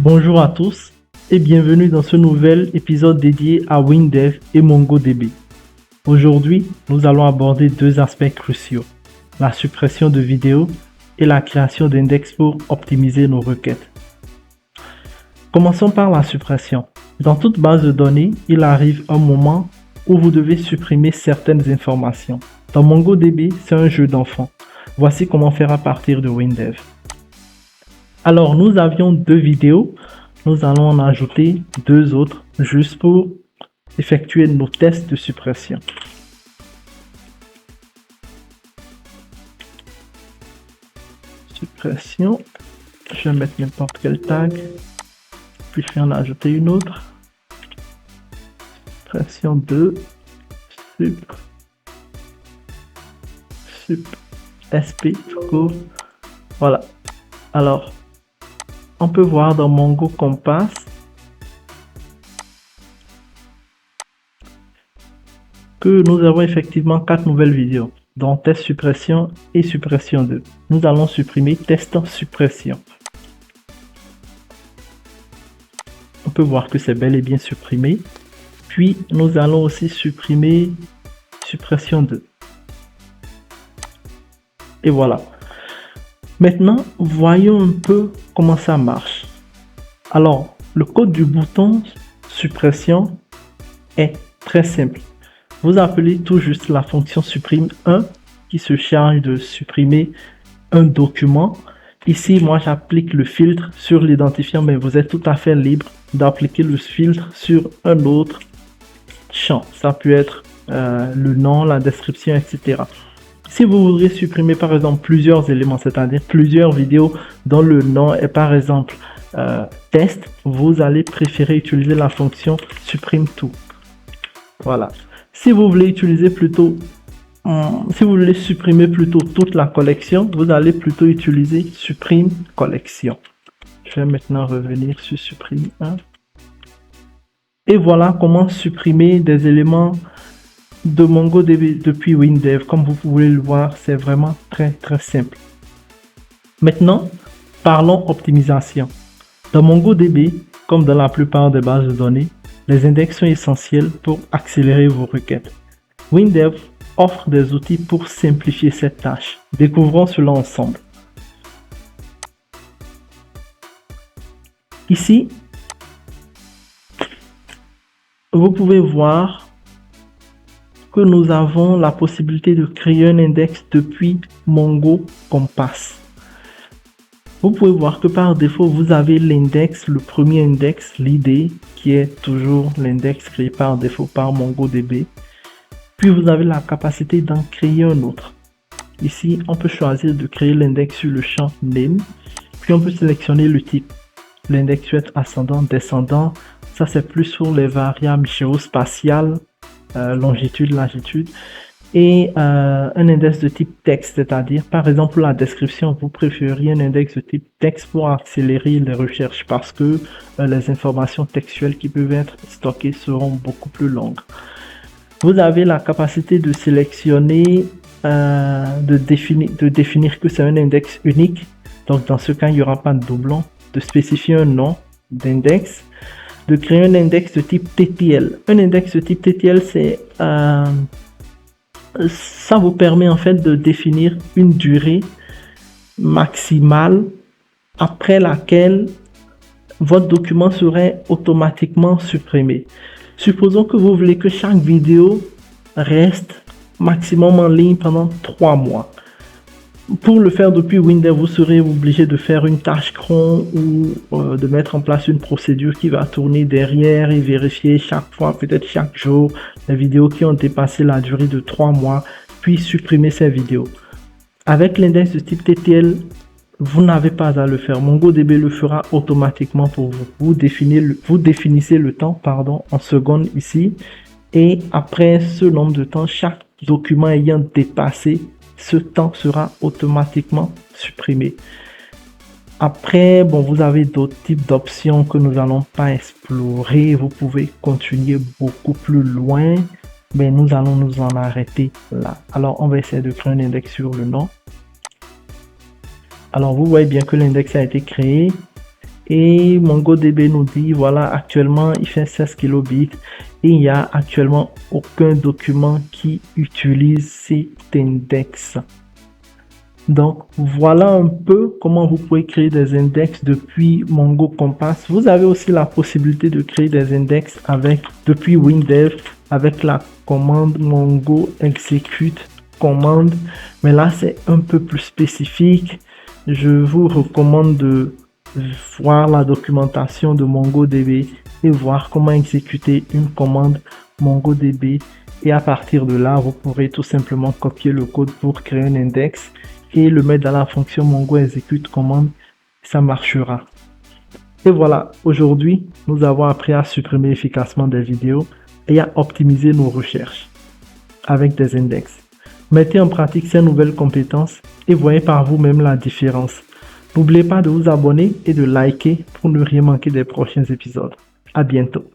Bonjour à tous et bienvenue dans ce nouvel épisode dédié à WinDev et MongoDB. Aujourd'hui, nous allons aborder deux aspects cruciaux, la suppression de vidéos et la création d'index pour optimiser nos requêtes. Commençons par la suppression. Dans toute base de données, il arrive un moment où vous devez supprimer certaines informations. Dans MongoDB, c'est un jeu d'enfant. Voici comment faire à partir de WinDev. Alors, nous avions deux vidéos. Nous allons en ajouter deux autres juste pour effectuer nos tests de suppression. Suppression. Je vais mettre n'importe quel tag. Puis je vais en ajouter une autre. Suppression 2. SP tout court. Voilà. Alors, on peut voir dans Mongo Compass que nous avons effectivement 4 nouvelles vidéos, dont test suppression et suppression 2. Nous allons supprimer test suppression. On peut voir que c'est bel et bien supprimé. Puis nous allons aussi supprimer suppression 2. Et voilà. Maintenant, voyons un peu comment ça marche. Alors, le code du bouton suppression est très simple. Vous appelez tout juste la fonction supprime1 qui se charge de supprimer un document. Ici, moi, j'applique le filtre sur l'identifiant, mais vous êtes tout à fait libre d'appliquer le filtre sur un autre champ. Ça peut être le nom, la description, etc. Si vous voudrez supprimer par exemple plusieurs éléments, c'est-à-dire plusieurs vidéos dont le nom est par exemple test, vous allez préférer utiliser la fonction supprime tout. Voilà. Si vous voulez utiliser plutôt, si vous voulez supprimer plutôt toute la collection, vous allez plutôt utiliser supprime collection. Je vais maintenant revenir sur supprime 1. Et voilà comment supprimer des éléments de MongoDB depuis WinDev. Comme vous pouvez le voir, c'est vraiment très simple. Maintenant, parlons optimisation. Dans MongoDB, comme dans la plupart des bases de données, les index sont essentiels pour accélérer vos requêtes. WinDev offre des outils pour simplifier cette tâche. Découvrons cela ensemble. Ici, vous pouvez voir que nous avons la possibilité de créer un index depuis Mongo Compass. Vous pouvez voir que par défaut, vous avez l'index, le premier index, l'id, qui est toujours l'index créé par défaut par MongoDB. Puis vous avez la capacité d'en créer un autre. Ici, on peut choisir de créer l'index sur le champ name. Puis on peut sélectionner le type. L'index peut être ascendant, descendant. Ça, c'est plus sur les variables géospatiales. Longitude, latitude, et un index de type texte, c'est-à-dire par exemple pour la description, vous préférez un index de type texte pour accélérer les recherches parce que les informations textuelles qui peuvent être stockées seront beaucoup plus longues. Vous avez la capacité de sélectionner, de définir que c'est un index unique, donc dans ce cas il n'y aura pas de doublon, de spécifier un nom d'index, de créer un index de type TTL. Un index de type TTL, c'est ça vous permet en fait de définir une durée maximale après laquelle votre document serait automatiquement supprimé. Supposons que vous voulez que chaque vidéo reste maximum en ligne pendant 3 mois. Pour le faire depuis WinDev, vous serez obligé de faire une tâche cron ou de mettre en place une procédure qui va tourner derrière et vérifier chaque fois, peut-être chaque jour, les vidéos qui ont dépassé la durée de 3 mois, puis supprimer ces vidéos. Avec l'index de type TTL, vous n'avez pas à le faire. MongoDB le fera automatiquement pour vous. Vous définissez le temps en secondes ici. Et après ce nombre de temps, chaque document ayant dépassé ce temps sera automatiquement supprimé. Après, bon, vous avez d'autres types d'options que nous n'allons pas explorer. Vous pouvez continuer beaucoup plus loin, mais nous allons nous en arrêter là. Alors, on va essayer de créer un index sur le nom. Alors, vous voyez bien que l'index a été créé. Et MongoDB nous dit, voilà, actuellement, il fait 16 kilobits et il n'y a actuellement aucun document qui utilise cet index. Donc, voilà un peu comment vous pouvez créer des index depuis Mongo Compass. Vous avez aussi la possibilité de créer des index depuis WinDev avec la commande Mongo execute commande. Mais là, c'est un peu plus spécifique. Je vous recommande de voir la documentation de MongoDB et voir comment exécuter une commande MongoDB. Et à partir de là, vous pourrez tout simplement copier le code pour créer un index et le mettre dans la fonction Mongo execute commande, ça marchera. Et voilà, aujourd'hui, nous avons appris à supprimer efficacement des vidéos et à optimiser nos recherches avec des index. Mettez en pratique ces nouvelles compétences et voyez par vous-même la différence. N'oubliez pas de vous abonner et de liker pour ne rien manquer des prochains épisodes. À bientôt.